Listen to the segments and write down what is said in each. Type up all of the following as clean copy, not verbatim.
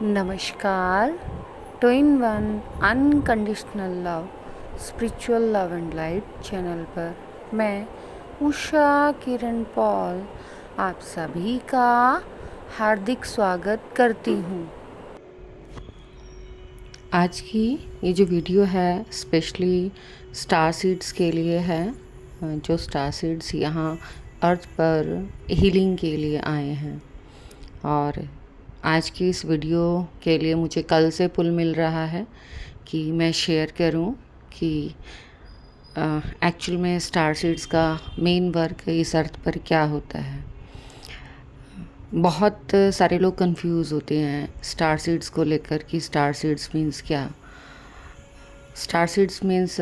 नमस्कार। Two in one unconditional love spiritual love and light channel पर मैं Usha Kiran Paul आप सभी का हार्दिक स्वागत करती हूँ। आज की ये जो वीडियो है स्पेशली स्टार सीड्स के लिए है, जो स्टार सीड्स यहाँ अर्थ पर हीलिंग के लिए आए हैं। और आज की इस वीडियो के लिए मुझे कल से पुल मिल रहा है कि मैं शेयर करूं कि एक्चुअल में स्टार सीड्स का मेन वर्क इस अर्थ पर क्या होता है। बहुत सारे लोग कंफ्यूज होते हैं स्टार सीड्स को लेकर कि स्टार सीड्स मीन्स क्या। Star seeds means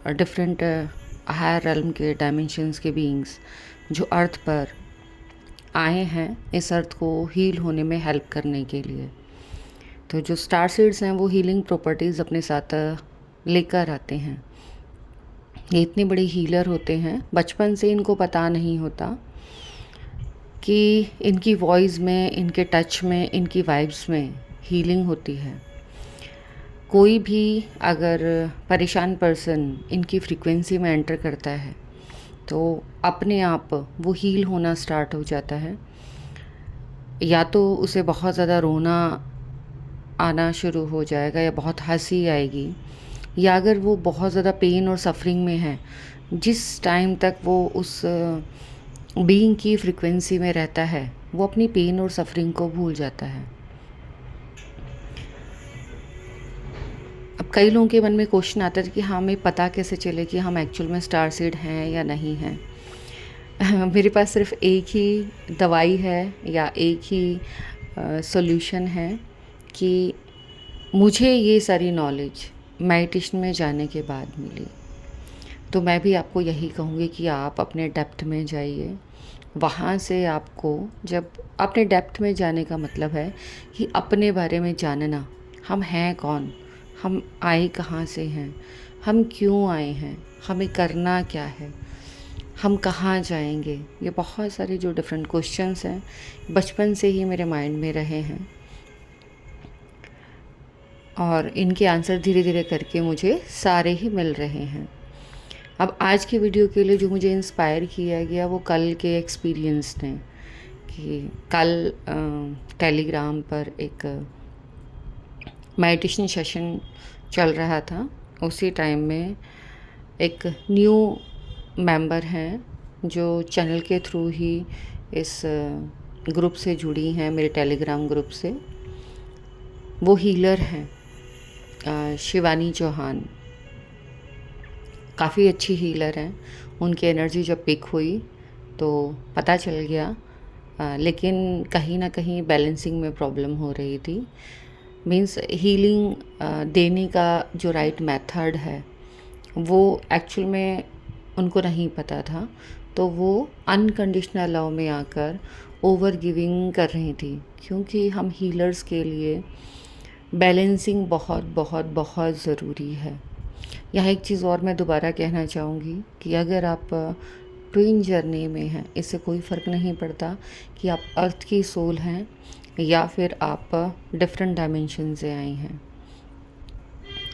different higher realm के डायमेंशंस के बीइंग्स जो अर्थ पर आए हैं इस अर्थ को हील होने में हेल्प करने के लिए। तो जो स्टार सीड्स हैं वो हीलिंग प्रॉपर्टीज़ अपने साथ लेकर आते हैं। ये इतने बड़े हीलर होते हैं, बचपन से इनको पता नहीं होता कि इनकी वॉइस में, इनके टच में, इनकी वाइब्स में हीलिंग होती है। कोई भी अगर परेशान पर्सन इनकी फ्रीक्वेंसी में एंटर करता है तो अपने आप वो हील होना स्टार्ट हो जाता है। या तो उसे बहुत ज़्यादा रोना आना शुरू हो जाएगा या बहुत हंसी आएगी, या अगर वो बहुत ज़्यादा पेन और सफरिंग में है, जिस टाइम तक वो उस बीइंग की फ्रीक्वेंसी में रहता है वो अपनी पेन और सफरिंग को भूल जाता है। अब कई लोगों के मन में क्वेश्चन आता है कि हमें पता कैसे चले कि हम एक्चुअल में स्टार सीड हैं या नहीं हैं। मेरे पास सिर्फ एक ही दवाई है या एक ही सॉल्यूशन है कि मुझे ये सारी नॉलेज मेडिटेशन में जाने के बाद मिली। तो मैं भी आपको यही कहूँगी कि आप अपने डेप्थ में जाइए। वहाँ से आपको, जब अपने डेप्थ में जाने का मतलब है कि अपने बारे में जानना, हम हैं कौन, हम आए कहाँ से हैं, हम क्यों आए हैं, हमें करना क्या है, हम कहाँ जाएंगे। ये बहुत सारे जो डिफरेंट क्वेश्चंस हैं बचपन से ही मेरे माइंड में रहे हैं और इनके आंसर धीरे धीरे करके मुझे सारे ही मिल रहे हैं। अब आज की वीडियो के लिए जो मुझे इंस्पायर किया गया वो कल के एक्सपीरियंस ने, कि कल टेलीग्राम पर एक मेडिटेशन सेशन चल रहा था। उसी टाइम में एक न्यू मेंबर हैं जो चैनल के थ्रू ही इस ग्रुप से जुड़ी हैं, मेरे टेलीग्राम ग्रुप से। वो हीलर हैं, शिवानी चौहान। काफ़ी अच्छी हीलर हैं। उनकी एनर्जी जब पिक हुई तो पता चल गया, लेकिन कहीं ना कहीं बैलेंसिंग में प्रॉब्लम हो रही थी। मीन्स हीलिंग देने का जो राइट मेथड है वो एक्चुअल में उनको नहीं पता था। तो वो अनकंडीशनल लव में आकर ओवर गिविंग कर रही थी, क्योंकि हम हीलर्स के लिए बैलेंसिंग बहुत बहुत बहुत ज़रूरी है। यहाँ एक चीज़ और मैं दोबारा कहना चाहूँगी कि अगर आप ट्विन जर्नी में हैं, इससे कोई फ़र्क नहीं पड़ता कि आप अर्थ की सोल हैं या फिर आप डिफरेंट डायमेंशन से आई हैं।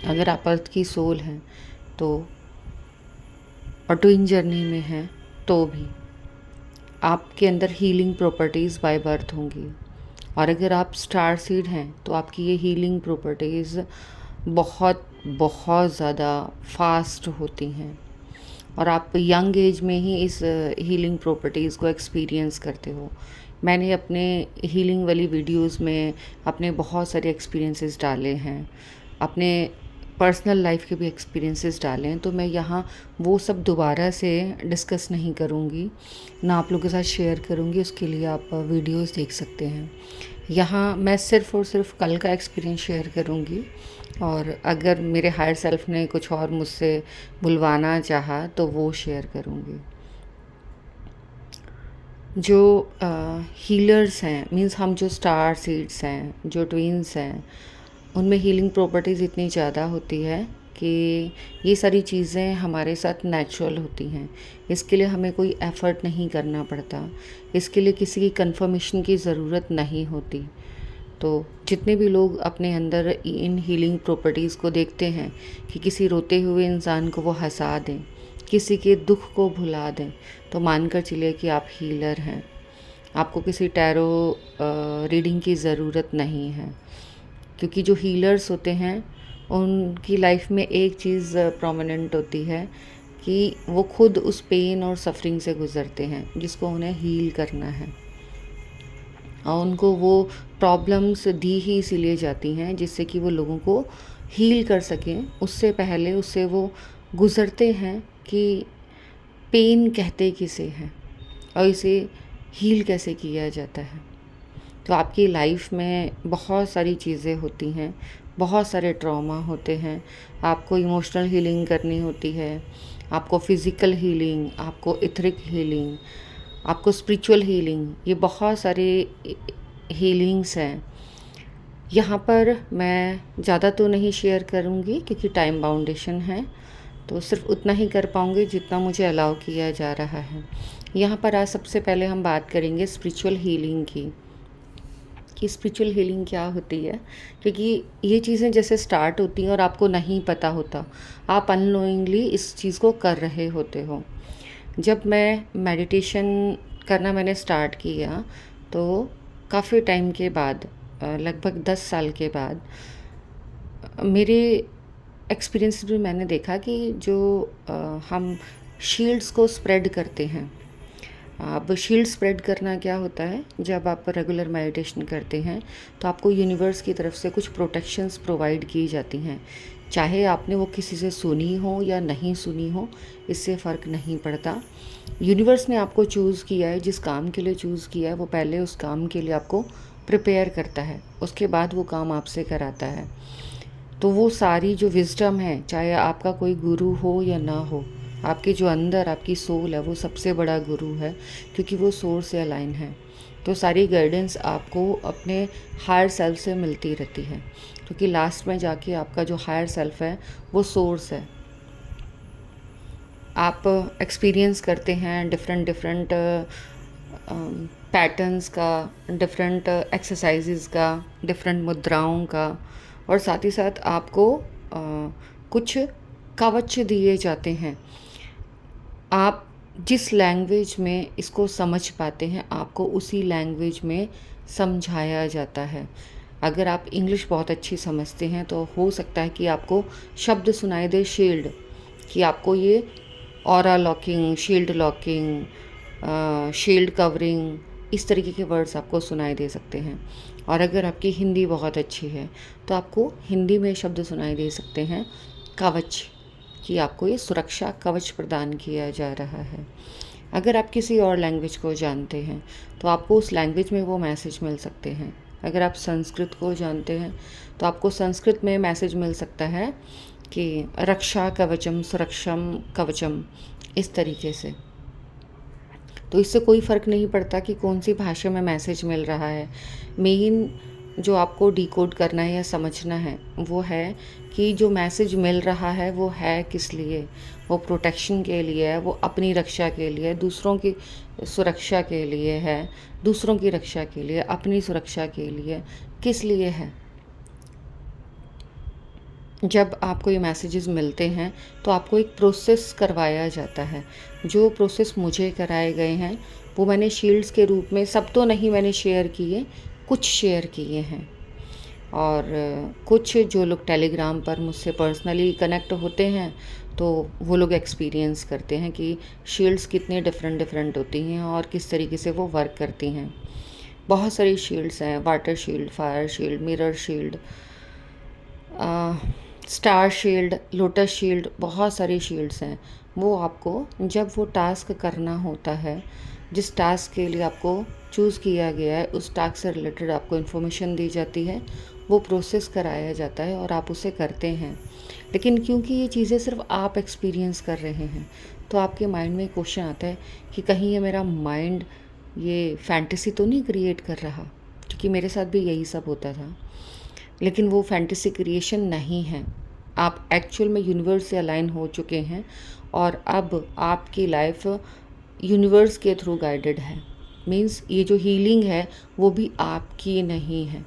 अगर आप अर्थ की सोल हैं तो और ट्विन जर्नी में हैं तो भी आपके अंदर हीलिंग प्रॉपर्टीज़ बाय बर्थ होंगी। और अगर आप स्टार सीड हैं तो आपकी ये हीलिंग प्रॉपर्टीज़ बहुत बहुत ज़्यादा फास्ट होती हैं और आप यंग एज में ही इस हीलिंग प्रॉपर्टीज़ को एक्सपीरियंस करते हो। मैंने अपने हीलिंग वाली वीडियोस में अपने बहुत सारे एक्सपीरियंसेस डाले हैं, अपने पर्सनल लाइफ के भी एक्सपीरियंसेस डाले हैं। तो मैं यहाँ वो सब दोबारा से डिस्कस नहीं करूँगी, ना आप लोगों के साथ शेयर करूँगी। उसके लिए आप वीडियोस देख सकते हैं। यहाँ मैं सिर्फ़ और सिर्फ कल का एक्सपीरियंस शेयर करूँगी, और अगर मेरे हायर सेल्फ ने कुछ और मुझसे बुलवाना चाहा तो वो शेयर करूँगी। जो हीलर्स हैं, मींस हम जो स्टार सीड्स हैं, जो ट्विन्स हैं, उनमें हीलिंग प्रॉपर्टीज़ इतनी ज़्यादा होती है कि ये सारी चीज़ें हमारे साथ नेचुरल होती हैं। इसके लिए हमें कोई एफ़र्ट नहीं करना पड़ता, इसके लिए किसी की कंफर्मेशन की ज़रूरत नहीं होती। तो जितने भी लोग अपने अंदर इन हीलिंग प्रॉपर्टीज़ को देखते हैं कि किसी रोते हुए इंसान को वो हँसा दें, किसी के दुख को भुला दें, तो मानकर चलिए कि आप हीलर हैं। आपको किसी टैरो रीडिंग की ज़रूरत नहीं है, क्योंकि जो हीलर्स होते हैं उनकी लाइफ में एक चीज़ प्रोमिनेंट होती है कि वो खुद उस पेन और सफरिंग से गुज़रते हैं जिसको उन्हें हील करना है, और उनको वो प्रॉब्लम्स दी ही इसीलिए जाती हैं जिससे कि वो लोगों को हील कर सकें। उससे पहले उससे वो गुज़रते हैं कि पेन कहते किसे हैं और इसे हील कैसे किया जाता है। तो आपकी लाइफ में बहुत सारी चीज़ें होती हैं, बहुत सारे ट्रॉमा होते हैं। आपको इमोशनल हीलिंग करनी होती है, आपको फिज़िकल हीलिंग, आपको इथरिक हीलिंग, आपको स्पिरिचुअल हीलिंग, ये बहुत सारे हीलिंग्स हैं। यहाँ पर मैं ज़्यादा तो नहीं शेयर करूँगी क्योंकि टाइम बाउंडेशन है, तो सिर्फ उतना ही कर पाऊँगी जितना मुझे अलाउ किया जा रहा है। यहाँ पर आज सबसे पहले हम बात करेंगे स्पिरिचुअल हीलिंग की, कि स्पिरिचुअल हीलिंग क्या होती है, क्योंकि ये चीज़ें जैसे स्टार्ट होती हैं और आपको नहीं पता होता, आप अननोइंगली इस चीज़ को कर रहे होते हो। जब मैं मेडिटेशन करना मैंने स्टार्ट किया तो काफ़ी टाइम के बाद, लगभग 10 साल के बाद, मेरे एक्सपीरियंस में मैंने देखा कि जो हम शील्ड्स को स्प्रेड करते हैं। अब शील्ड स्प्रेड करना क्या होता है, जब आप रेगुलर मेडिटेशन करते हैं तो आपको यूनिवर्स की तरफ से कुछ प्रोटेक्शंस प्रोवाइड की जाती हैं। चाहे आपने वो किसी से सुनी हो या नहीं सुनी हो, इससे फ़र्क नहीं पड़ता। यूनिवर्स ने आपको चूज़ किया है, जिस काम के लिए चूज़ किया है वो पहले उस काम के लिए आपको प्रिपेयर करता है, उसके बाद वो काम आपसे कराता है। तो वो सारी जो विज़डम है, चाहे आपका कोई गुरु हो या ना हो, आपके जो अंदर आपकी सोल है वो सबसे बड़ा गुरु है, क्योंकि वो सोर्स से अलाइन है। तो सारी गाइडेंस आपको अपने हायर सेल्फ से मिलती रहती है, क्योंकि लास्ट में जाके आपका जो हायर सेल्फ है वो सोर्स है। आप एक्सपीरियंस करते हैं डिफरेंट पैटर्न्स का, डिफरेंट एक्सरसाइजेज़ का, डिफरेंट मुद्राओं का, और साथ ही साथ आपको कुछ कवच दिए जाते हैं। आप जिस लैंग्वेज में इसको समझ पाते हैं, आपको उसी लैंग्वेज में समझाया जाता है। अगर आप इंग्लिश बहुत अच्छी समझते हैं तो हो सकता है कि आपको शब्द सुनाई दे शील्ड, कि आपको ये aura locking, shield locking, shield covering, इस तरीके के वर्ड्स आपको सुनाई दे सकते हैं। और अगर आपकी हिंदी बहुत अच्छी है तो आपको हिंदी में शब्द सुनाई दे सकते हैं कवच, कि आपको ये सुरक्षा कवच प्रदान किया जा रहा है। अगर आप किसी और लैंग्वेज को जानते हैं तो आपको उस लैंग्वेज में वो मैसेज मिल सकते हैं। अगर आप संस्कृत को जानते हैं तो आपको संस्कृत में मैसेज मिल सकता है कि रक्षा कवचम सुरक्षम कवचम, इस तरीके से। तो इससे कोई फ़र्क नहीं पड़ता कि कौन सी भाषा में मैसेज मिल रहा है। मेन जो आपको डिकोड करना है या समझना है वो है कि जो मैसेज मिल रहा है वो है किस लिए। वो प्रोटेक्शन के लिए है, वो अपनी रक्षा के लिए, दूसरों की सुरक्षा के लिए है, दूसरों की रक्षा के लिए, अपनी सुरक्षा के लिए, किस लिए है। जब आपको ये मैसेजेस मिलते हैं तो आपको एक प्रोसेस करवाया जाता है। जो प्रोसेस मुझे कराए गए हैं वो मैंने शील्ड्स के रूप में, सब तो नहीं मैंने शेयर किए, कुछ शेयर किए हैं। और कुछ जो लोग टेलीग्राम पर मुझसे पर्सनली कनेक्ट होते हैं तो वो लोग एक्सपीरियंस करते हैं कि शील्ड्स कितने डिफरेंट होती हैं और किस तरीके से वो वर्क करती हैं। बहुत सारी शील्ड्स हैं, water shield, fire shield, mirror shield, star shield, lotus shield, बहुत सारी शील्ड्स हैं। वो आपको जब वो टास्क करना होता है, जिस टास्क के लिए आपको चूज़ किया गया है, उस टास्क से रिलेटेड आपको इन्फॉर्मेशन दी जाती है, वो प्रोसेस कराया जाता है और आप उसे करते हैं। लेकिन क्योंकि ये चीज़ें सिर्फ आप एक्सपीरियंस कर रहे हैं तो आपके माइंड में क्वेश्चन आता है कि कहीं ये मेरा माइंड ये फैंटेसी तो नहीं क्रिएट कर रहा, क्योंकि मेरे साथ भी यही सब होता था। लेकिन वो फैंटेसी क्रिएशन नहीं है, आप एक्चुअल में यूनिवर्स से अलाइन हो चुके हैं और अब आपकी लाइफ यूनिवर्स के थ्रू गाइडेड है। मीन्स ये जो हीलिंग है वो भी आपकी नहीं है,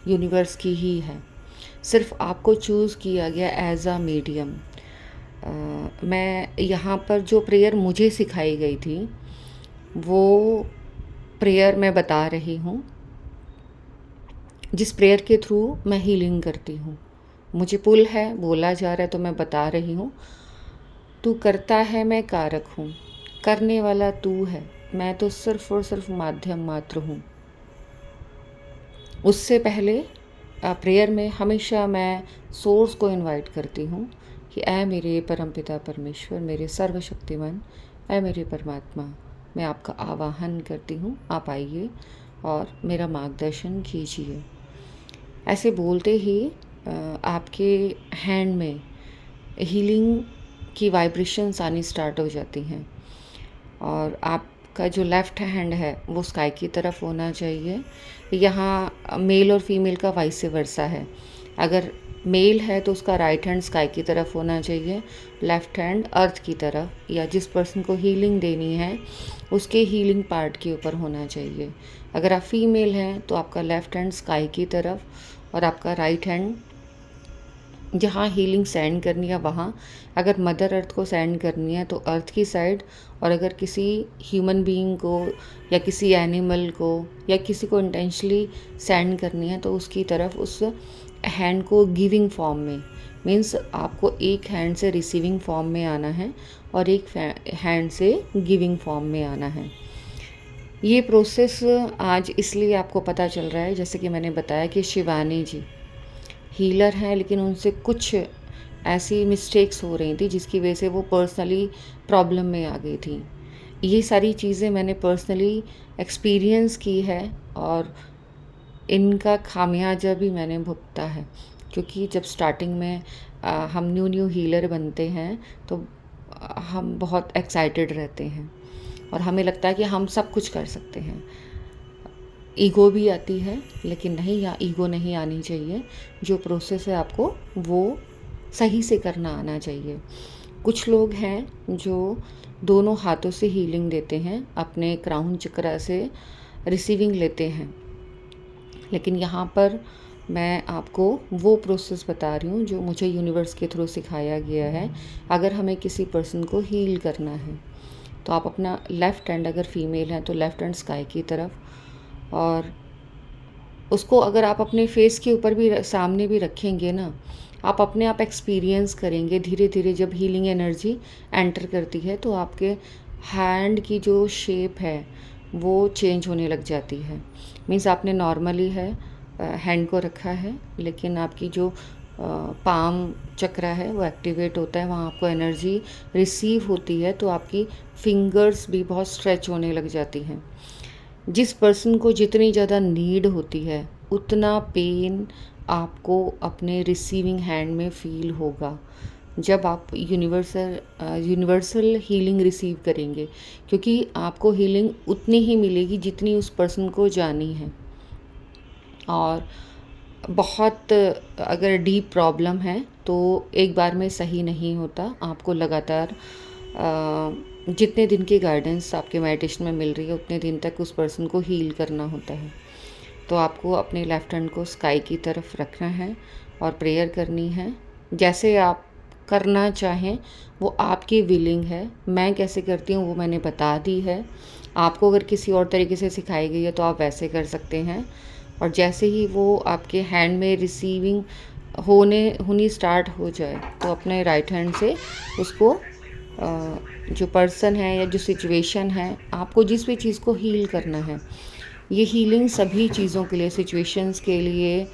यूनिवर्स की ही है, सिर्फ आपको चूज़ किया गया एज अ मीडियम। मैं यहाँ पर जो प्रेयर मुझे सिखाई गई थी वो प्रेयर मैं बता रही हूँ, जिस प्रेयर के थ्रू मैं हीलिंग करती हूँ। मुझे पुल है, बोला जा रहा है तो मैं बता रही हूँ। तू करता है, मैं कारक हूँ, करने वाला तू है, मैं तो सिर्फ और सिर्फ माध्यम मात्र हूँ। उससे पहले प्रेयर में हमेशा मैं सोर्स को इनवाइट करती हूँ कि ऐ मेरे परमपिता परमेश्वर, मेरे सर्वशक्तिमान, ऐ मेरे परमात्मा, मैं आपका आवाहन करती हूँ, आप आइए और मेरा मार्गदर्शन कीजिए। ऐसे बोलते ही आपके हैंड में हीलिंग की वाइब्रेशंस आनी स्टार्ट हो जाती हैं और आपका जो लेफ़्ट हैंड है वो स्काई की तरफ होना चाहिए। यहाँ मेल और फीमेल का वाइस वर्सा है। अगर मेल है तो उसका राइट हैंड स्काई की तरफ होना चाहिए, लेफ़्ट हैंड अर्थ की तरफ, या जिस पर्सन को हीलिंग देनी है उसके हीलिंग पार्ट के ऊपर होना चाहिए। अगर आप फीमेल हैं तो आपका लेफ़्ट हैंड स्काई की तरफ और आपका राइट हैंड जहाँ हीलिंग सेंड करनी है वहाँ। अगर मदर अर्थ को सेंड करनी है तो अर्थ की साइड, और अगर किसी ह्यूमन बीइंग को या किसी एनिमल को या किसी को इंटेंशनली सेंड करनी है तो उसकी तरफ उस हैंड को गिविंग फॉर्म में, मीन्स आपको एक हैंड से रिसीविंग फॉर्म में आना है और एक हैंड से गिविंग फॉर्म में आना है। ये प्रोसेस आज इसलिए आपको पता चल रहा है, जैसे कि मैंने बताया कि शिवानी जी हीलर हैं, लेकिन उनसे कुछ ऐसी मिस्टेक्स हो रही थी जिसकी वजह से वो पर्सनली प्रॉब्लम में आ गई थी। ये सारी चीज़ें मैंने पर्सनली एक्सपीरियंस की है और इनका खामियाजा भी मैंने भुगता है, क्योंकि जब स्टार्टिंग में हम न्यू हीलर बनते हैं तो हम बहुत एक्साइटेड रहते हैं और हमें लगता है कि हम सब कुछ कर सकते हैं। ईगो भी आती है, लेकिन नहीं, या ईगो नहीं आनी चाहिए। जो प्रोसेस है आपको वो सही से करना आना चाहिए। कुछ लोग हैं जो दोनों हाथों से हीलिंग देते हैं, अपने क्राउन चक्र से रिसीविंग लेते हैं, लेकिन यहाँ पर मैं आपको वो प्रोसेस बता रही हूँ जो मुझे यूनिवर्स के थ्रू सिखाया गया है। अगर हमें किसी पर्सन को हील करना है तो आप अपना लेफ़्ट हैंड, अगर फीमेल हैं तो लेफ़्ट हैंड स्काई की तरफ, और उसको अगर आप अपने फेस के ऊपर भी सामने भी रखेंगे ना, आप अपने आप एक्सपीरियंस करेंगे धीरे धीरे जब हीलिंग एनर्जी एंटर करती है तो आपके हैंड की जो शेप है वो चेंज होने लग जाती है। मीन्स आपने नॉर्मली है हैंड को रखा है, लेकिन आपकी जो पाम चक्र है वो एक्टिवेट होता है, वहाँ आपको एनर्जी रिसीव होती है तो आपकी फिंगर्स भी बहुत स्ट्रेच होने लग जाती हैं। जिस पर्सन को जितनी ज़्यादा नीड होती है उतना पेन आपको अपने रिसीविंग हैंड में फ़ील होगा जब आप यूनिवर्सल हीलिंग रिसीव करेंगे, क्योंकि आपको हीलिंग उतनी ही मिलेगी जितनी उस पर्सन को जानी है। और बहुत अगर डीप प्रॉब्लम है तो एक बार में सही नहीं होता, आपको लगातार जितने दिन की गाइडेंस आपके मेडिटेशन में मिल रही है उतने दिन तक उस पर्सन को हील करना होता है। तो आपको अपने लेफ़्ट हैंड को स्काई की तरफ रखना है और प्रेयर करनी है। जैसे आप करना चाहें वो आपकी विलिंग है। मैं कैसे करती हूँ वो मैंने बता दी है। आपको अगर किसी और तरीके से सिखाई गई है तो आप वैसे कर सकते हैं। और जैसे ही वो आपके हैंड में रिसीविंग होनी स्टार्ट हो जाए तो अपने राइट हैंड से उसको जो पर्सन है या जो सिचुएशन है, आपको जिस भी चीज़ को हील करना है, ये हीलिंग सभी चीज़ों के लिए, सिचुएशंस के लिए,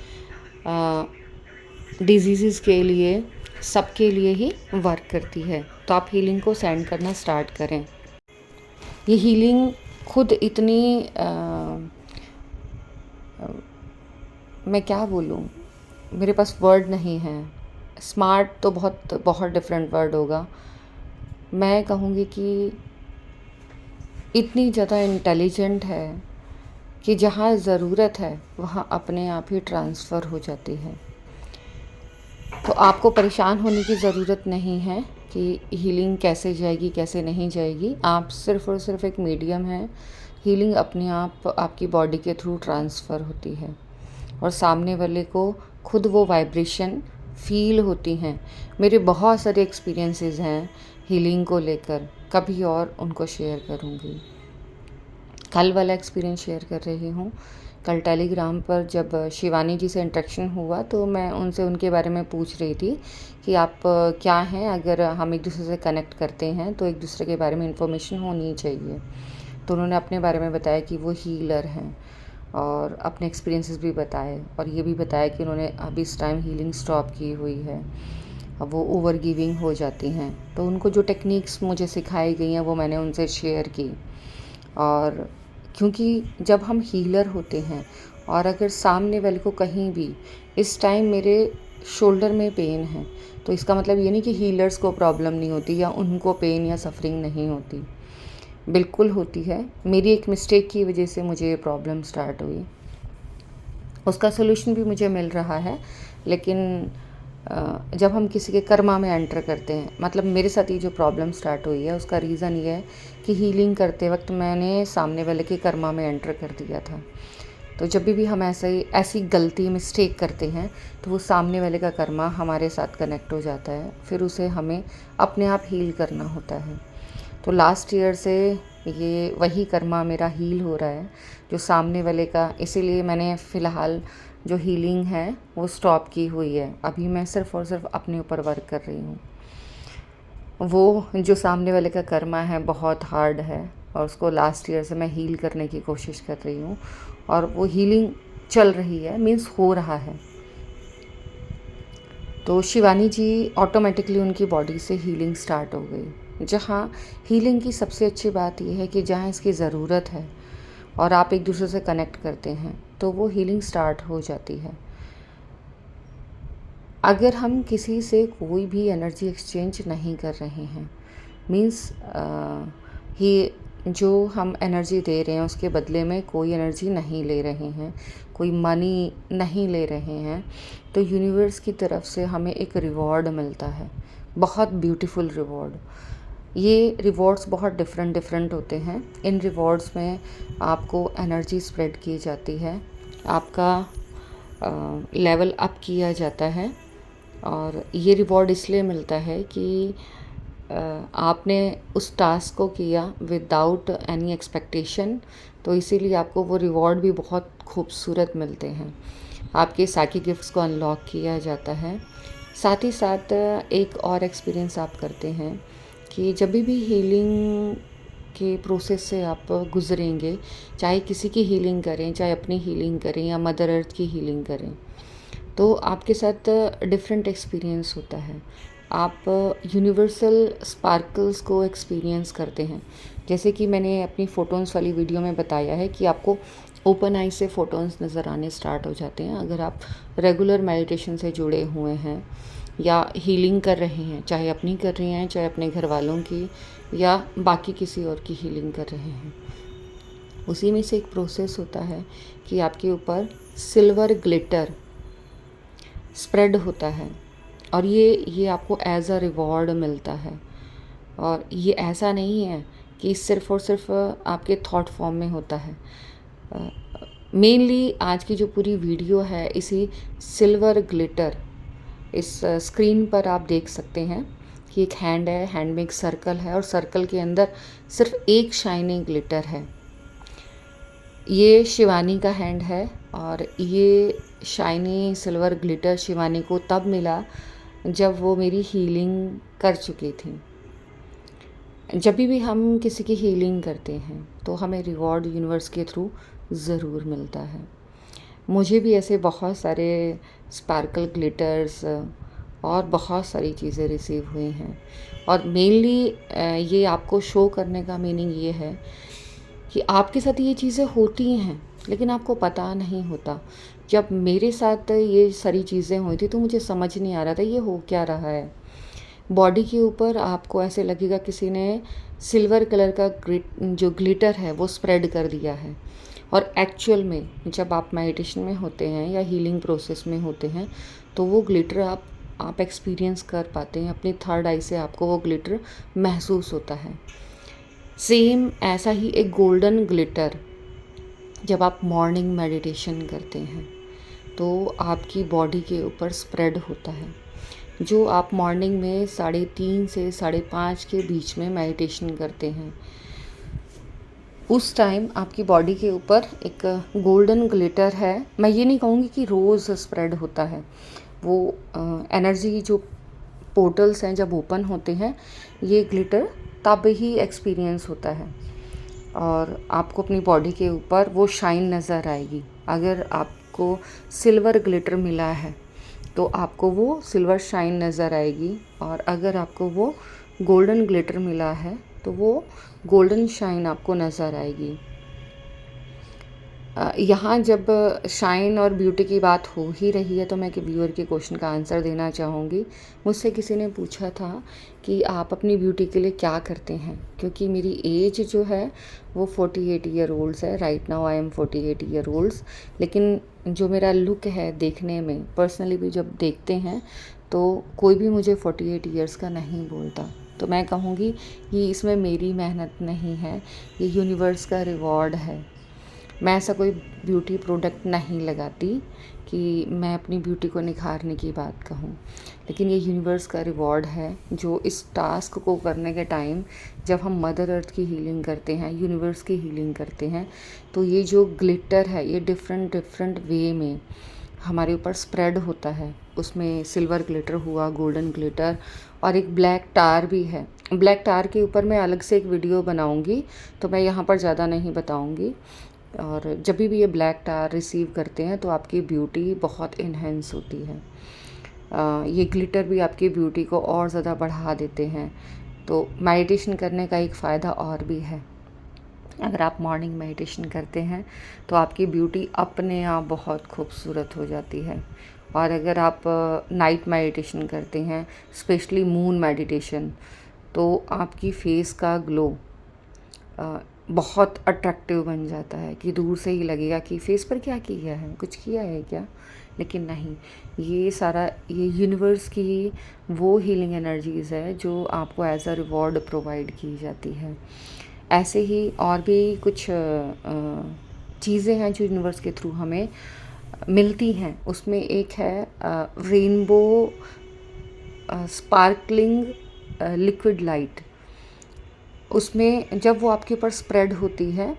डिजीज़ के लिए, सबके लिए ही वर्क करती है। तो आप हीलिंग को सेंड करना स्टार्ट करें। ये हीलिंग खुद इतनी मैं क्या बोलूँ, मेरे पास वर्ड नहीं है। स्मार्ट तो बहुत डिफरेंट वर्ड होगा। मैं कहूँगी कि इतनी ज़्यादा इंटेलिजेंट है कि जहाँ ज़रूरत है वहाँ अपने आप ही ट्रांसफ़र हो जाती है। तो आपको परेशान होने की ज़रूरत नहीं है कि हीलिंग कैसे जाएगी कैसे नहीं जाएगी। आप सिर्फ़ और सिर्फ एक मीडियम है, हीलिंग अपने आप आपकी बॉडी के थ्रू ट्रांसफ़र होती है। और सामने वाले को खुद वो वाइब्रेशन फ़ील होती हैं। मेरे बहुत सारे एक्सपीरियंसेस हैं हीलिंग को लेकर, कभी और उनको शेयर करूँगी। कल वाला एक्सपीरियंस शेयर कर रही हूँ। कल टेलीग्राम पर जब शिवानी जी से इंटरेक्शन हुआ तो मैं उनसे उनके बारे में पूछ रही थी कि आप क्या हैं, अगर हम एक दूसरे से कनेक्ट करते हैं तो एक दूसरे के बारे में इन्फॉर्मेशन होनी चाहिए। तो उन्होंने अपने बारे में बताया कि वो हीलर हैं और अपने एक्सपीरियंसेस भी बताए, और ये भी बताया कि उन्होंने अभी इस टाइम हीलिंग स्टॉप की हुई है, अब वो ओवर गिविंग हो जाती हैं। तो उनको जो टेक्निक्स मुझे सिखाई गई हैं वो मैंने उनसे शेयर की। और क्योंकि जब हम हीलर होते हैं और अगर सामने वाले को कहीं भी इस टाइम मेरे शोल्डर में पेन है, तो इसका मतलब ये नहीं कि हीलर्स को प्रॉब्लम नहीं होती या उनको पेन या सफरिंग नहीं होती, बिल्कुल होती है। मेरी एक मिस्टेक की वजह से मुझे ये प्रॉब्लम स्टार्ट हुई, उसका सोल्यूशन भी मुझे मिल रहा है। लेकिन जब हम किसी के कर्मा में एंटर करते हैं, मतलब मेरे साथ ये जो प्रॉब्लम स्टार्ट हुई है उसका रीज़न ये है कि हीलिंग करते वक्त मैंने सामने वाले के कर्मा में एंटर कर दिया था। तो जब भी हम ऐसी गलती मिस्टेक करते हैं तो वो सामने वाले का कर्मा हमारे साथ कनेक्ट हो जाता है, फिर उसे हमें अपने आप हील करना होता है। तो लास्ट ईयर से ये वही कर्मा मेरा हील हो रहा है जो सामने वाले का, इसीलिए मैंने फ़िलहाल जो हीलिंग है वो स्टॉप की हुई है। अभी मैं सिर्फ़ और सिर्फ अपने ऊपर वर्क कर रही हूँ। वो जो सामने वाले का कर्मा है बहुत हार्ड है और उसको लास्ट ईयर से मैं हील करने की कोशिश कर रही हूँ, और वो हीलिंग चल रही है, मीन्स हो रहा है। तो शिवानी जी ऑटोमेटिकली उनकी बॉडी से हीलिंग स्टार्ट हो गई। जहाँ हीलिंग की सबसे अच्छी बात यह है कि जहाँ इसकी ज़रूरत है और आप एक दूसरे से कनेक्ट करते हैं तो वो हीलिंग स्टार्ट हो जाती है। अगर हम किसी से कोई भी एनर्जी एक्सचेंज नहीं कर रहे हैं, मीन्स ही जो हम एनर्जी दे रहे हैं उसके बदले में कोई एनर्जी नहीं ले रहे हैं, कोई मनी नहीं ले रहे हैं, तो यूनिवर्स की तरफ से हमें एक रिवॉर्ड मिलता है, बहुत ब्यूटीफुल रिवॉर्ड। ये रिवॉर्ड्स बहुत डिफरेंट होते हैं। इन रिवॉर्ड्स में आपको एनर्जी स्प्रेड की जाती है, आपका लेवल अप किया जाता है, और ये रिवॉर्ड इसलिए मिलता है कि आपने उस टास्क को किया विदाउट एनी एक्सपेक्टेशन, तो इसीलिए आपको वो रिवॉर्ड भी बहुत खूबसूरत मिलते हैं। आपके साकी गिफ्ट्स को अनलॉक किया जाता है। साथ ही साथ एक और एक्सपीरियंस आप करते हैं कि जब भी हीलिंग के प्रोसेस से आप गुज़रेंगे, चाहे किसी की हीलिंग करें, चाहे अपनी हीलिंग करें या मदर अर्थ की हीलिंग करें, तो आपके साथ डिफरेंट एक्सपीरियंस होता है। आप यूनिवर्सल स्पार्कल्स को एक्सपीरियंस करते हैं। जैसे कि मैंने अपनी फ़ोटोन्स वाली वीडियो में बताया है कि आपको ओपन आई से फ़ोटोन्स नज़र आने स्टार्ट हो जाते हैं अगर आप रेगुलर मेडिटेशन से जुड़े हुए हैं या हीलिंग कर रहे हैं, चाहे अपनी कर रहे हैं, चाहे अपने घर वालों की या बाकी किसी और की हीलिंग कर रहे हैं। उसी में से एक प्रोसेस होता है कि आपके ऊपर सिल्वर ग्लिटर स्प्रेड होता है, और ये आपको एज अ रिवॉर्ड मिलता है। और ये ऐसा नहीं है कि सिर्फ़ और सिर्फ आपके थॉट फॉर्म में होता है। मेनली आज की जो पूरी वीडियो है इसी सिल्वर ग्लिटर, इस स्क्रीन पर आप देख सकते हैं कि एक हैंड है, हैंड में एक सर्कल है और सर्कल के अंदर सिर्फ एक शाइनिंग ग्लिटर है। ये शिवानी का हैंड है, और ये शाइनी सिल्वर ग्लिटर शिवानी को तब मिला जब वो मेरी हीलिंग कर चुकी थी। जब भी हम किसी की हीलिंग करते हैं तो हमें रिवॉर्ड यूनिवर्स के थ्रू ज़रूर मिलता है। मुझे भी ऐसे बहुत सारे स्पार्कल ग्लिटर्स और बहुत सारी चीज़ें रिसीव हुई हैं, और मेनली ये आपको शो करने का मीनिंग ये है कि आपके साथ ये चीज़ें होती हैं लेकिन आपको पता नहीं होता। जब मेरे साथ ये सारी चीज़ें हुई थी तो मुझे समझ नहीं आ रहा था ये हो क्या रहा है। बॉडी के ऊपर आपको ऐसे लगेगा किसी ने सिल्वर कलर का जो ग्लिटर है वो स्प्रेड कर दिया है, और एक्चुअल में जब आप मेडिटेशन में होते हैं या हीलिंग प्रोसेस में होते हैं तो वो ग्लिटर आप एक्सपीरियंस कर पाते हैं। अपनी थर्ड आई से आपको वो ग्लिटर महसूस होता है। सेम ऐसा ही एक गोल्डन ग्लिटर जब आप मॉर्निंग मेडिटेशन करते हैं तो आपकी बॉडी के ऊपर स्प्रेड होता है। जो आप मॉर्निंग में 3:30 से 5:30 के बीच में मेडिटेशन करते हैं, उस टाइम आपकी बॉडी के ऊपर एक गोल्डन ग्लिटर है। मैं ये नहीं कहूँगी कि रोज़ स्प्रेड होता है, वो एनर्जी जो पोर्टल्स हैं जब ओपन होते हैं, ये ग्लिटर तब ही एक्सपीरियंस होता है और आपको अपनी बॉडी के ऊपर वो शाइन नज़र आएगी। अगर आपको सिल्वर ग्लिटर मिला है तो आपको वो सिल्वर शाइन नज़र आएगी, और अगर आपको वो गोल्डन ग्लिटर मिला है तो वो गोल्डन शाइन आपको नज़र आएगी। यहाँ जब शाइन और ब्यूटी की बात हो ही रही है तो मैं एक व्यूअर के क्वेश्चन का आंसर देना चाहूँगी। मुझसे किसी ने पूछा था कि आप अपनी ब्यूटी के लिए क्या करते हैं, क्योंकि मेरी एज जो है वो 48 ईयर ओल्ड्स है। Right now I am 48 year olds. लेकिन जो मेरा लुक है देखने में, पर्सनली भी जब देखते हैं तो कोई भी मुझे 48 ईयर्स का नहीं बोलता। तो मैं कहूँगी ये इसमें मेरी मेहनत नहीं है, ये यूनिवर्स का रिवॉर्ड है। मैं ऐसा कोई ब्यूटी प्रोडक्ट नहीं लगाती कि मैं अपनी ब्यूटी को निखारने की बात कहूँ, लेकिन ये यूनिवर्स का रिवॉर्ड है जो इस टास्क को करने के टाइम जब हम मदर अर्थ की हीलिंग करते हैं, यूनिवर्स की हीलिंग करते हैं, तो ये जो ग्लिटर है ये डिफरेंट वे में हमारे ऊपर स्प्रेड होता है। उसमें सिल्वर ग्लिटर हुआ, गोल्डन ग्लिटर, और एक ब्लैक टार भी है। ब्लैक टार के ऊपर मैं अलग से एक वीडियो बनाऊंगी, तो मैं यहाँ पर ज़्यादा नहीं बताऊंगी। और जब भी ये ब्लैक टार रिसीव करते हैं तो आपकी ब्यूटी बहुत इन्हेंस होती है। ये ग्लिटर भी आपकी ब्यूटी को और ज़्यादा बढ़ा देते हैं। तो मेडिटेशन करने का एक फ़ायदा और भी है। अगर आप मॉर्निंग मेडिटेशन करते हैं तो आपकी ब्यूटी अपने आप बहुत खूबसूरत हो जाती है। और अगर आप नाइट मेडिटेशन करते हैं, स्पेशली मून मेडिटेशन, तो आपकी फेस का ग्लो बहुत अट्रैक्टिव बन जाता है कि दूर से ही लगेगा कि फेस पर क्या किया है, कुछ किया है क्या। लेकिन नहीं, ये सारा ये यूनिवर्स की वो हीलिंग एनर्जीज़ है जो आपको एज अ रिवॉर्ड प्रोवाइड की जाती है। ऐसे ही और भी कुछ चीज़ें हैं जो यूनिवर्स के थ्रू हमें मिलती हैं। उसमें एक है रेनबो स्पार्कलिंग लिक्विड लाइट। उसमें जब वो आपके ऊपर स्प्रेड होती है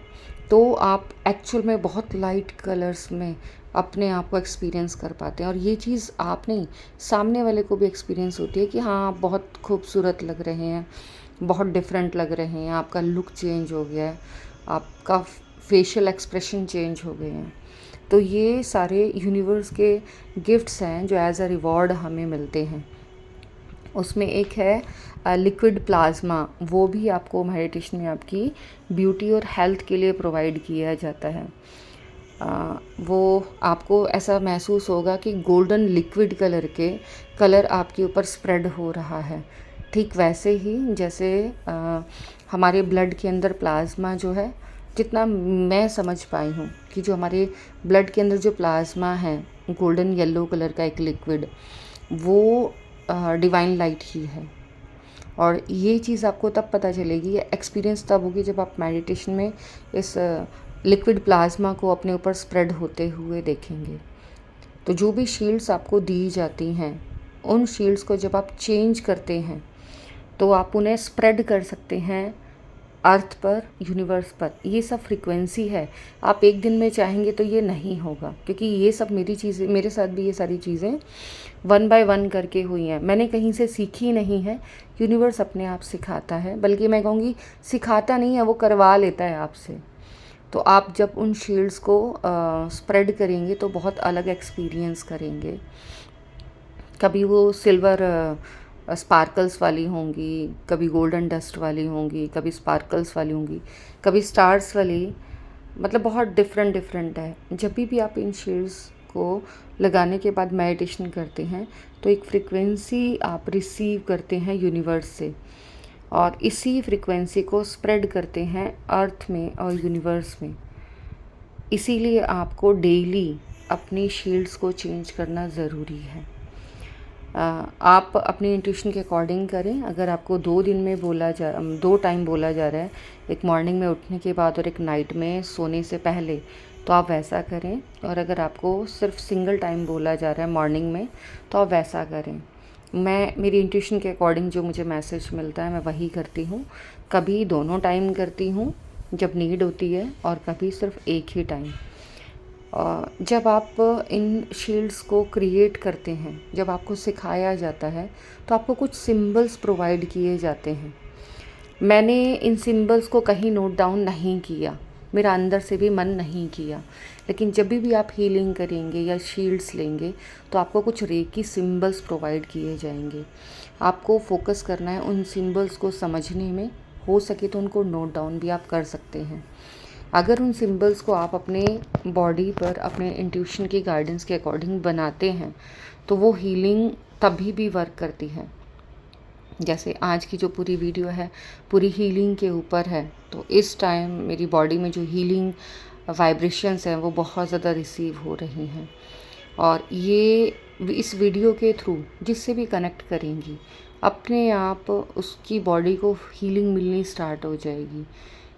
तो आप एक्चुअल में बहुत लाइट कलर्स में अपने आप को एक्सपीरियंस कर पाते हैं। और ये चीज़ आप नहीं, सामने वाले को भी एक्सपीरियंस होती है कि हाँ, आप बहुत खूबसूरत लग रहे हैं, बहुत डिफरेंट लग रहे हैं, आपका लुक चेंज हो गया है, आपका फेशियल एक्सप्रेशन चेंज हो गए हैं। तो ये सारे यूनिवर्स के गिफ्ट्स हैं जो एज अ रिवॉर्ड हमें मिलते हैं। उसमें एक है लिक्विड प्लाज्मा, वो भी आपको मेडिटेशन में आपकी ब्यूटी और हेल्थ के लिए प्रोवाइड किया जाता है। वो आपको ऐसा महसूस होगा कि गोल्डन लिक्विड कलर आपके ऊपर स्प्रेड हो रहा है। ठीक वैसे ही जैसे हमारे ब्लड के अंदर प्लाज्मा जो है, जितना मैं समझ पाई हूँ कि जो हमारे ब्लड के अंदर जो प्लाज्मा है गोल्डन येलो कलर का एक लिक्विड, वो डिवाइन लाइट ही है। और ये चीज़ आपको तब पता चलेगी, ये एक्सपीरियंस तब होगी जब आप मेडिटेशन में इस लिक्विड प्लाज्मा को अपने ऊपर स्प्रेड होते हुए देखेंगे। तो जो भी शील्ड्स आपको दी जाती हैं, उन शील्ड्स को जब आप चेंज करते हैं तो आप उन्हें स्प्रेड कर सकते हैं अर्थ पर, यूनिवर्स पर। ये सब फ्रीक्वेंसी है। आप एक दिन में चाहेंगे तो ये नहीं होगा, क्योंकि ये सब मेरे साथ भी ये सारी चीज़ें 1 बाय 1 करके हुई हैं। मैंने कहीं से सीखी नहीं है, यूनिवर्स अपने आप सिखाता है। बल्कि मैं कहूँगी सिखाता नहीं है, वो करवा लेता है आपसे। तो आप जब उन शील्ड्स को स्प्रेड करेंगे तो बहुत अलग एक्सपीरियंस करेंगे। कभी वो सिल्वर स्पार्कल्स वाली होंगी, कभी गोल्डन डस्ट वाली होंगी, कभी स्पार्कल्स वाली होंगी, कभी स्टार्स वाली, मतलब बहुत डिफरेंट है। जब भी आप इन शील्ड्स को लगाने के बाद मेडिटेशन करते हैं तो एक फ्रीक्वेंसी आप रिसीव करते हैं यूनिवर्स से, और इसी फ्रीक्वेंसी को स्प्रेड करते हैं अर्थ में और यूनिवर्स में। इसीलिए आपको डेली अपनी शील्ड्स को चेंज करना ज़रूरी है। आप अपनी इंट्यूशन के अकॉर्डिंग करें। अगर आपको 2 टाइम बोला जा रहा है, एक मॉर्निंग में उठने के बाद और एक नाइट में सोने से पहले, तो आप वैसा करें। और अगर आपको सिर्फ सिंगल टाइम बोला जा रहा है मॉर्निंग में, तो आप वैसा करें। मैं मेरी इंट्यूशन के अकॉर्डिंग जो मुझे मैसेज मिलता है मैं वही करती हूँ। कभी दोनों टाइम करती हूँ जब नीड होती है, और कभी सिर्फ एक ही टाइम। जब आप इन शील्ड्स को क्रिएट करते हैं, जब आपको सिखाया जाता है, तो आपको कुछ सिंबल्स प्रोवाइड किए जाते हैं। मैंने इन सिंबल्स को कहीं नोट डाउन नहीं किया, मेरा अंदर से भी मन नहीं किया, लेकिन जब भी आप हीलिंग करेंगे या शील्ड्स लेंगे तो आपको कुछ रेकी सिंबल्स प्रोवाइड किए जाएंगे। आपको फोकस करना है उन सिंबल्स को समझने में, हो सके तो उनको नोट डाउन भी आप कर सकते हैं। अगर उन सिंबल्स को आप अपने बॉडी पर अपने इंट्यूशन की गाइडेंस के अकॉर्डिंग बनाते हैं तो वो हीलिंग तभी भी वर्क करती है। जैसे आज की जो पूरी वीडियो है पूरी हीलिंग के ऊपर है, तो इस टाइम मेरी बॉडी में जो हीलिंग वाइब्रेशंस हैं वो बहुत ज़्यादा रिसीव हो रही हैं। और ये इस वीडियो के थ्रू जिससे भी कनेक्ट करेंगी, अपने आप उसकी बॉडी को हीलिंग मिलनी स्टार्ट हो जाएगी।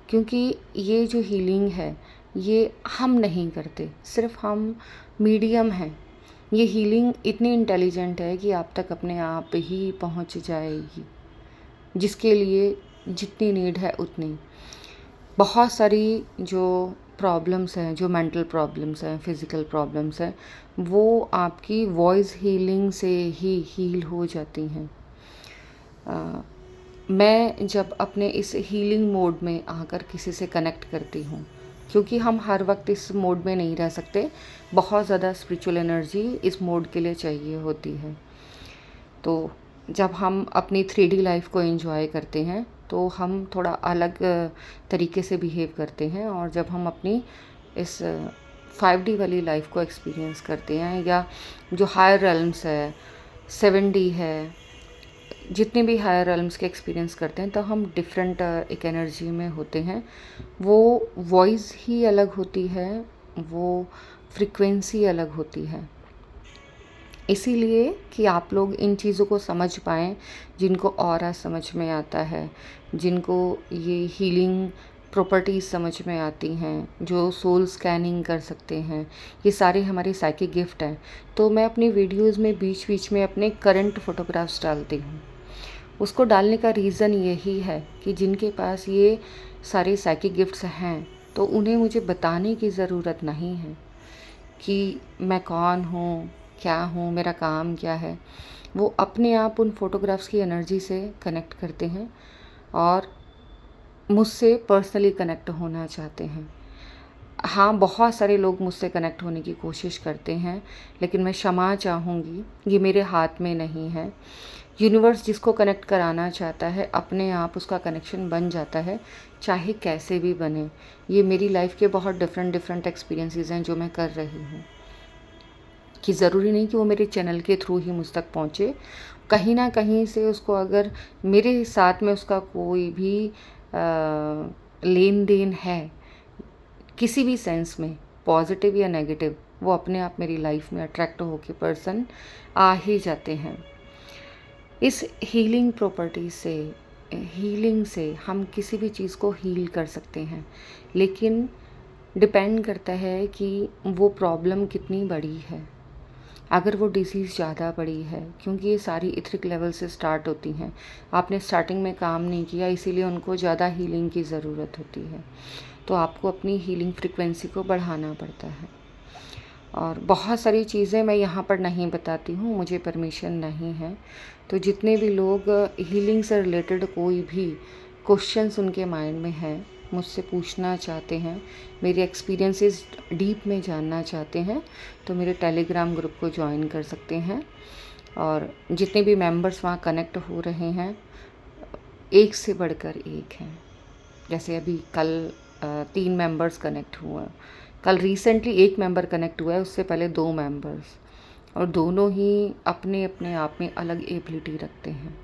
क्योंकि ये जो हीलिंग है ये हम नहीं करते, सिर्फ हम मीडियम हैं। ये हीलिंग इतनी इंटेलिजेंट है कि आप तक अपने आप ही पहुंच जाएगी, जिसके लिए जितनी नीड है उतनी। बहुत सारी जो प्रॉब्लम्स हैं, जो मेंटल प्रॉब्लम्स हैं, फिज़िकल प्रॉब्लम्स हैं, वो आपकी वॉइस हीलिंग से ही हील हो जाती हैं। मैं जब अपने इस हीलिंग मोड में आकर किसी से कनेक्ट करती हूँ, क्योंकि हम हर वक्त इस मोड में नहीं रह सकते, बहुत ज़्यादा स्पिरिचुअल एनर्जी इस मोड के लिए चाहिए होती है। तो जब हम अपनी 3D लाइफ को एंजॉय करते हैं तो हम थोड़ा अलग तरीके से बिहेव करते हैं, और जब हम अपनी इस 5D वाली लाइफ को एक्सपीरियंस करते हैं, या जो हायर रेल्म्स है, 7D है, जितने भी हायर रेल्म्स के एक्सपीरियंस करते हैं, तो हम डिफरेंट एक एनर्जी में होते हैं। वो वॉइस ही अलग होती है, वो फ्रीक्वेंसी अलग होती है। इसीलिए कि आप लोग इन चीज़ों को समझ पाएँ, जिनको ऑरा समझ में आता है, जिनको ये हीलिंग प्रॉपर्टीज़ समझ में आती हैं, जो सोल स्कैनिंग कर सकते हैं, ये सारे हमारे साइकिक गिफ्ट हैं। तो मैं अपनी वीडियोस में बीच बीच में अपने करंट फ़ोटोग्राफ्स डालती हूँ। उसको डालने का रीज़न यही है कि जिनके पास ये सारे साइकिक गिफ्ट्स हैं, तो उन्हें मुझे बताने की ज़रूरत नहीं है कि मैं कौन हूँ, क्या हूँ, मेरा काम क्या है। वो अपने आप उन फ़ोटोग्राफ्स की एनर्जी से कनेक्ट करते हैं और मुझसे पर्सनली कनेक्ट होना चाहते हैं। हाँ, बहुत सारे लोग मुझसे कनेक्ट होने की कोशिश करते हैं, लेकिन मैं क्षमा चाहूँगी, ये मेरे हाथ में नहीं है। यूनिवर्स जिसको कनेक्ट कराना चाहता है, अपने आप उसका कनेक्शन बन जाता है, चाहे कैसे भी बने। ये मेरी लाइफ के बहुत डिफरेंट एक्सपीरियंसेस हैं जो मैं कर रही हूँ, कि ज़रूरी नहीं कि वो मेरे चैनल के थ्रू ही मुझ तक पहुँचे। कहीं ना कहीं से उसको, अगर मेरे साथ में उसका कोई भी लेन देन है किसी भी सेंस में, पॉजिटिव या नेगेटिव, वो अपने आप मेरी लाइफ में अट्रैक्ट होके पर्सन आ ही जाते हैं। इस हीलिंग प्रॉपर्टी से, हीलिंग से हम किसी भी चीज़ को हील कर सकते हैं, लेकिन डिपेंड करता है कि वो प्रॉब्लम कितनी बड़ी है। अगर वो डिसीज़ ज़्यादा बड़ी है, क्योंकि ये सारी इथरिक लेवल से स्टार्ट होती हैं, आपने स्टार्टिंग में काम नहीं किया, इसीलिए उनको ज़्यादा हीलिंग की ज़रूरत होती है। तो आपको अपनी हीलिंग फ्रिक्वेंसी को बढ़ाना पड़ता है। और बहुत सारी चीज़ें मैं यहाँ पर नहीं बताती हूँ, मुझे परमिशन नहीं है। तो जितने भी लोग हीलिंग से रिलेटेड कोई भी क्वेश्चंस उनके माइंड में हैं, मुझसे पूछना चाहते हैं, मेरे एक्सपीरियंसेस डीप में जानना चाहते हैं, तो मेरे टेलीग्राम ग्रुप को ज्वाइन कर सकते हैं। और जितने भी मेंबर्स वहाँ कनेक्ट हो रहे हैं, एक से बढ़कर एक हैं। जैसे अभी कल 3 मेंबर्स कनेक्ट हुए, कल रिसेंटली 1 मेंबर कनेक्ट हुआ है, उससे पहले 2 मेंबर्स, और दोनों ही अपने अपने आप में अलग एबिलिटी रखते हैं।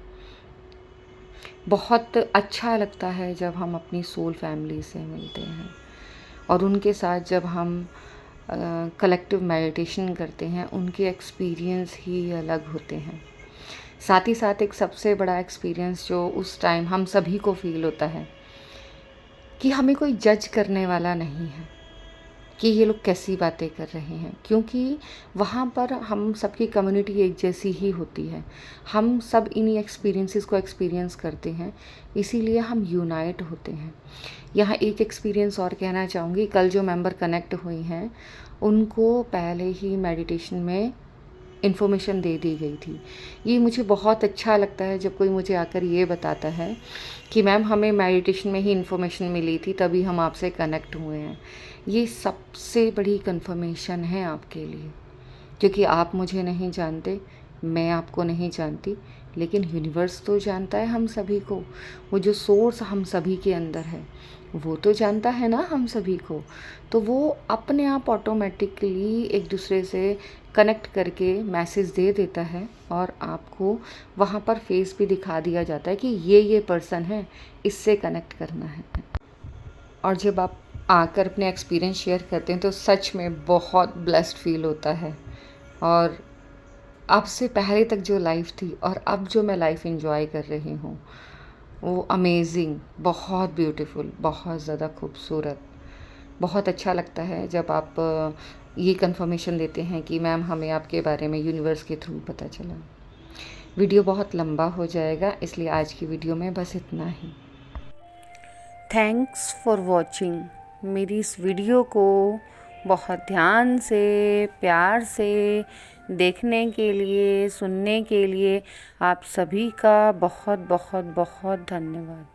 बहुत अच्छा लगता है जब हम अपनी सोल फैमिली से मिलते हैं, और उनके साथ जब हम कलेक्टिव मेडिटेशन करते हैं, उनके एक्सपीरियंस ही अलग होते हैं। साथ ही साथ एक सबसे बड़ा एक्सपीरियंस जो उस टाइम हम सभी को फील होता है, कि हमें कोई जज करने वाला नहीं है। कि ये लोग कैसी बातें कर रहे हैं, क्योंकि वहाँ पर हम सबकी कम्युनिटी एक जैसी ही होती है। हम सब इन्हीं एक्सपीरियंसेस को एक्सपीरियंस करते हैं, इसीलिए हम यूनाइट होते हैं। यहाँ एक एक्सपीरियंस और कहना चाहूँगी, कल जो मेंबर कनेक्ट हुई हैं उनको पहले ही मेडिटेशन में इन्फॉर्मेशन दे दी गई थी। ये मुझे बहुत अच्छा लगता है जब कोई मुझे आकर ये बताता है कि मैम हमें मेडिटेशन में ही इन्फॉर्मेशन मिली थी, तभी हम आपसे कनेक्ट हुए हैं। ये सबसे बड़ी कन्फर्मेशन है आपके लिए, क्योंकि आप मुझे नहीं जानते, मैं आपको नहीं जानती, लेकिन यूनिवर्स तो जानता है हम सभी को। वो जो सोर्स हम सभी के अंदर है वो तो जानता है ना हम सभी को। तो वो अपने आप ऑटोमेटिकली एक दूसरे से कनेक्ट करके मैसेज दे देता है, और आपको वहाँ पर फेस भी दिखा दिया जाता है कि ये पर्सन है, इससे कनेक्ट करना है। और जब आप आकर अपने एक्सपीरियंस शेयर करते हैं तो सच में बहुत ब्लेस्ड फील होता है। और अब से पहले तक जो लाइफ थी और अब जो मैं लाइफ एंजॉय कर रही हूँ वो अमेजिंग, बहुत ब्यूटीफुल, बहुत ज़्यादा खूबसूरत। बहुत अच्छा लगता है जब आप ये कंफर्मेशन देते हैं कि मैम हमें आपके बारे में यूनिवर्स के थ्रू पता चला। वीडियो बहुत लंबा हो जाएगा, इसलिए आज की वीडियो में बस इतना ही। Thanks for watching. मेरी इस वीडियो को बहुत ध्यान से, प्यार से देखने के लिए, सुनने के लिए आप सभी का बहुत बहुत बहुत धन्यवाद।